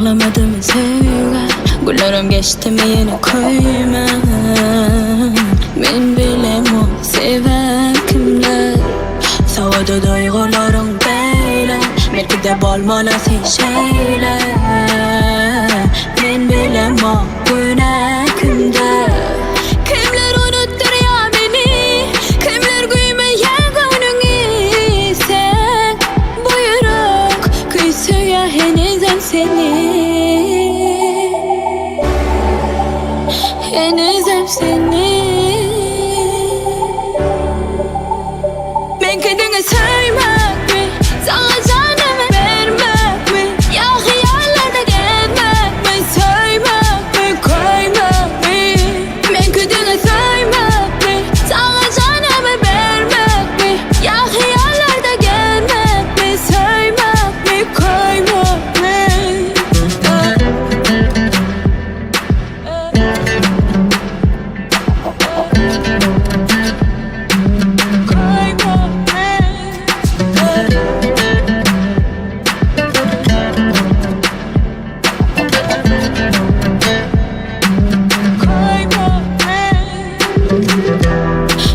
ağlamadım sevga. Günlerim geçti meni koyma. Men bilem o seven kimler. Savada duygularım böyle. Belki de bolmalı şeyler. Men bilem o güne kimde. Kimler unutturuyor beni. Kimler gülmeye gönlünü sen. Buyuruk kıysuya henüzem seni. Henüzem seni. Ben kendine saymak mı? Sana canımı vermek mi? Ya hayallarda gelmek mi? Saymak mı? Koymak mı? Ben kendine saymak mı? Sana canımı vermek mi? Ya hayallarda gelmek mi? Saymak mı? Koymak mı?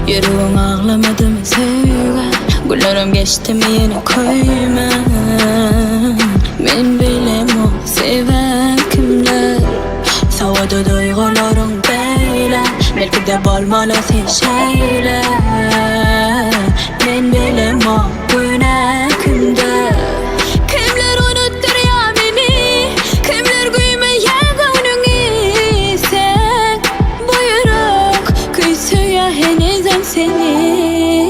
Yüreğim ağlamadı mı sevga? Günlerim geçti mi yeni koyma. Men bilem o seven kimler. Savada duygularım böyle. Belki de bolmalı şeyler. Men bilem o güne kimde. Kimler unutturuyor beni. Kimler gülmeye gönlünü sen. Buyuruk kıysuya henüzem seni.